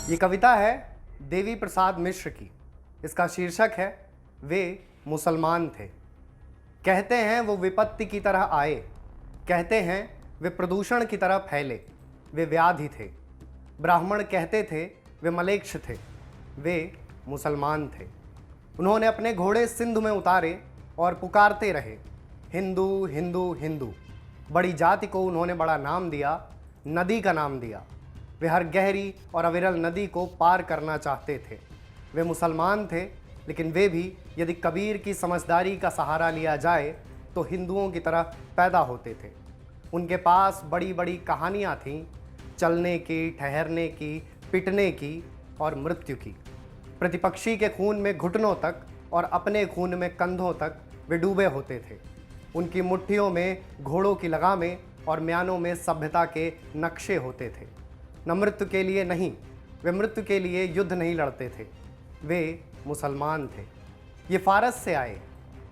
ये कविता है देवी प्रसाद मिश्र की। इसका शीर्षक है वे मुसलमान थे। कहते हैं वो विपत्ति की तरह आए, कहते हैं वे प्रदूषण की तरह फैले, वे व्याधि थे। ब्राह्मण कहते थे वे मलेच्छ थे, वे मुसलमान थे। उन्होंने अपने घोड़े सिंध में उतारे और पुकारते रहे, हिंदू हिंदू हिंदू। बड़ी जाति को उन्होंने बड़ा नाम दिया, नदी का नाम दिया। वे हर गहरी और अविरल नदी को पार करना चाहते थे। वे मुसलमान थे, लेकिन वे भी यदि कबीर की समझदारी का सहारा लिया जाए तो हिंदुओं की तरह पैदा होते थे। उनके पास बड़ी बड़ी कहानियाँ थीं, चलने की, ठहरने की, पिटने की और मृत्यु की। प्रतिपक्षी के खून में घुटनों तक और अपने खून में कंधों तक वे डूबे होते थे। उनकी मुट्ठियों में घोड़ों की लगामें और म्यानों में सभ्यता के नक्शे होते थे। न मृत्यु के लिए नहीं, वे मृत्यु के लिए युद्ध नहीं लड़ते थे। वे मुसलमान थे। ये फारस से आए,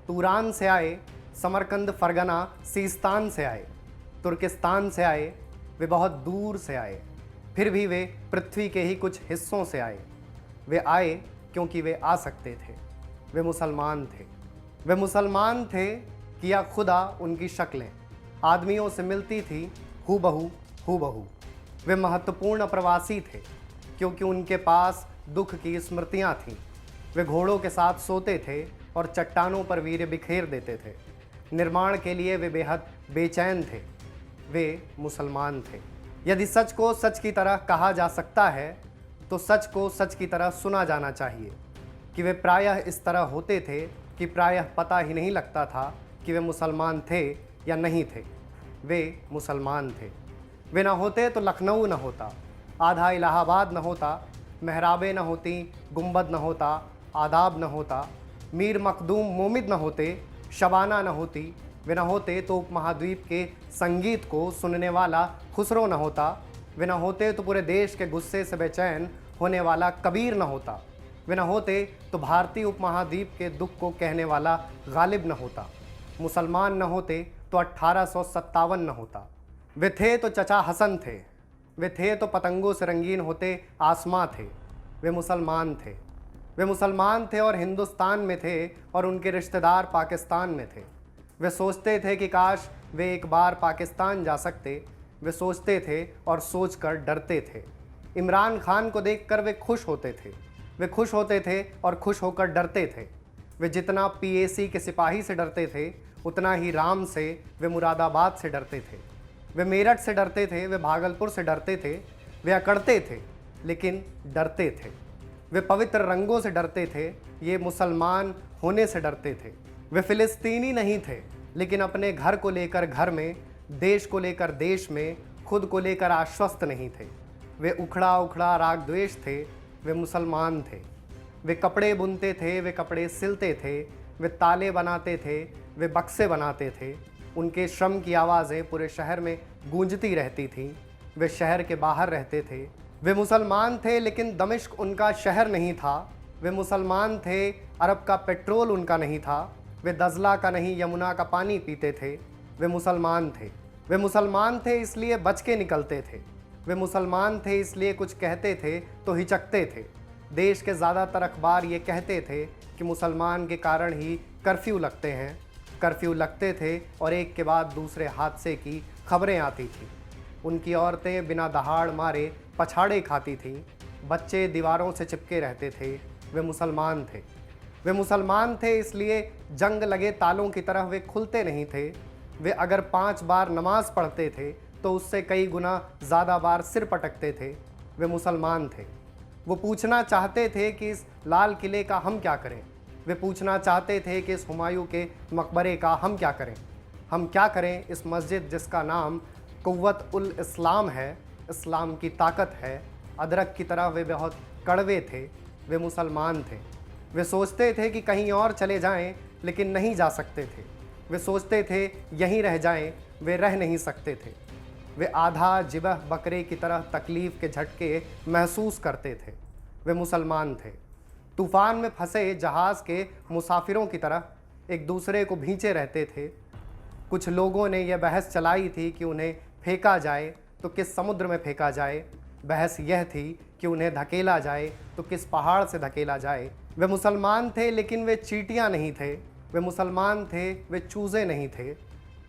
तुरान से आए, समरकंद, फरगना, सीस्तान से आए, तुर्किस्तान से आए, वे बहुत दूर से आए। फिर भी वे पृथ्वी के ही कुछ हिस्सों से आए। वे आए क्योंकि वे आ सकते थे। वे मुसलमान थे। वे मुसलमान थे कि या खुदा उनकी शक्लें आदमियों से मिलती थी हूबहू हूबहू। वे महत्वपूर्ण प्रवासी थे क्योंकि उनके पास दुख की स्मृतियाँ थीं। वे घोड़ों के साथ सोते थे और चट्टानों पर वीर्य बिखेर देते थे। निर्माण के लिए वे बेहद बेचैन थे। वे मुसलमान थे। यदि सच को सच की तरह कहा जा सकता है तो सच को सच की तरह सुना जाना चाहिए कि वे प्रायः इस तरह होते थे कि प्रायः पता ही नहीं लगता था कि वे मुसलमान थे या नहीं थे। वे मुसलमान थे। वे न होते तो लखनऊ न होता, आधा इलाहाबाद न होता, महराबें न होती, गुंबद न होता, आदाब न होता, मीर मखदूम मोमिद न होते, शबाना न होती। वे न होते तो उपमहाद्वीप के संगीत को सुनने वाला खुसरो न होता। वे न होते तो पूरे देश के गुस्से से बेचैन होने वाला कबीर न होता। वे न होते तो भारतीय उपमहाद्वीप के दुख को कहने वाला गालिब न होता। मुसलमान न होते तो 1857 न होता। वे थे तो चचा हसन थे। वे थे तो पतंगों से रंगीन होते आसमां थे। वे मुसलमान थे। वे मुसलमान थे और हिंदुस्तान में थे और उनके रिश्तेदार पाकिस्तान में थे। वे सोचते थे कि काश वे एक बार पाकिस्तान जा सकते। वे सोचते थे और सोचकर डरते थे। इमरान खान को देखकर वे खुश होते थे। वे खुश होते थे और खुश होकर डरते थे। वे जितना पीएसी के सिपाही से डरते थे उतना ही राम से वे मुरादाबाद से डरते थे। वे मेरठ से डरते थे, वे भागलपुर से डरते थे। वे अकड़ते थे लेकिन डरते थे। वे पवित्र रंगों से डरते थे, ये मुसलमान होने से डरते थे। वे फिलिस्तीनी नहीं थे लेकिन अपने घर को लेकर घर में, देश को लेकर देश में, खुद को लेकर आश्वस्त नहीं थे। वे उखड़ा उखड़ा राग द्वेष थे। वे मुसलमान थे। वे कपड़े बुनते थे, वे कपड़े सिलते थे, वे ताले बनाते थे, वे बक्से बनाते थे। उनके श्रम की आवाज़ें पूरे शहर में गूंजती रहती थीं। वे शहर के बाहर रहते थे। वे मुसलमान थे लेकिन दमिश्क उनका शहर नहीं था। वे मुसलमान थे, अरब का पेट्रोल उनका नहीं था। वे दजला का नहीं, यमुना का पानी पीते थे। वे मुसलमान थे। वे मुसलमान थे इसलिए बच के निकलते थे। वे मुसलमान थे इसलिए कुछ कहते थे तो हिचकते थे। देश के ज़्यादातर अखबार ये कहते थे कि मुसलमान के कारण ही कर्फ्यू लगते हैं। कर्फ्यू लगते थे और एक के बाद दूसरे हादसे की खबरें आती थीं। उनकी औरतें बिना दहाड़ मारे पछाड़े खाती थीं। बच्चे दीवारों से चिपके रहते थे। वे मुसलमान थे। वे मुसलमान थे इसलिए जंग लगे तालों की तरह वे खुलते नहीं थे। वे अगर 5 बार नमाज पढ़ते थे तो उससे कई गुना ज़्यादा बार सिर पटकते थे। वे मुसलमान थे। वो पूछना चाहते थे कि इस लाल किले का हम क्या करें। वे पूछना चाहते थे कि इस हुमायूं के मकबरे का हम क्या करें। हम क्या करें इस मस्जिद जिसका नाम कुव्वत उल इस्लाम है, इस्लाम की ताकत है। अदरक की तरह वे बहुत कड़वे थे। वे मुसलमान थे। वे सोचते थे कि कहीं और चले जाएं लेकिन नहीं जा सकते थे। वे सोचते थे यहीं रह जाएं, वे रह नहीं सकते थे। वे आधा जिबह बकरे की तरह तकलीफ़ के झटके महसूस करते थे। वे मुसलमान थे। तूफ़ान में फंसे जहाज़ के मुसाफिरों की तरह एक दूसरे को भींचे रहते थे। कुछ लोगों ने यह बहस चलाई थी कि उन्हें फेंका जाए तो किस समुद्र में फेंका जाए। बहस यह थी कि उन्हें धकेला जाए तो किस पहाड़ से धकेला जाए। वे मुसलमान थे लेकिन वे चींटियां नहीं थे। वे मुसलमान थे, वे चूजे नहीं थे।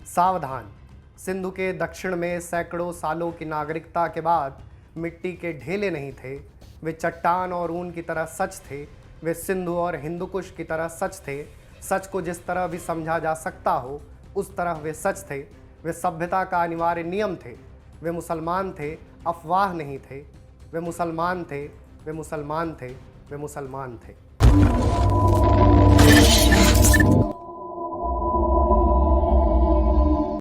सावधान, सिंधु के दक्षिण में सैकड़ों सालों की नागरिकता के बाद मिट्टी के ढेले नहीं थे। वे चट्टान और ऊन की तरह सच थे। वे सिंधु और हिंदुकुश की तरह सच थे। सच को जिस तरह भी समझा जा सकता हो उस तरह वे सच थे। वे सभ्यता का अनिवार्य नियम थे। वे मुसलमान थे, अफवाह नहीं थे। वे मुसलमान थे, वे मुसलमान थे, वे मुसलमान थे।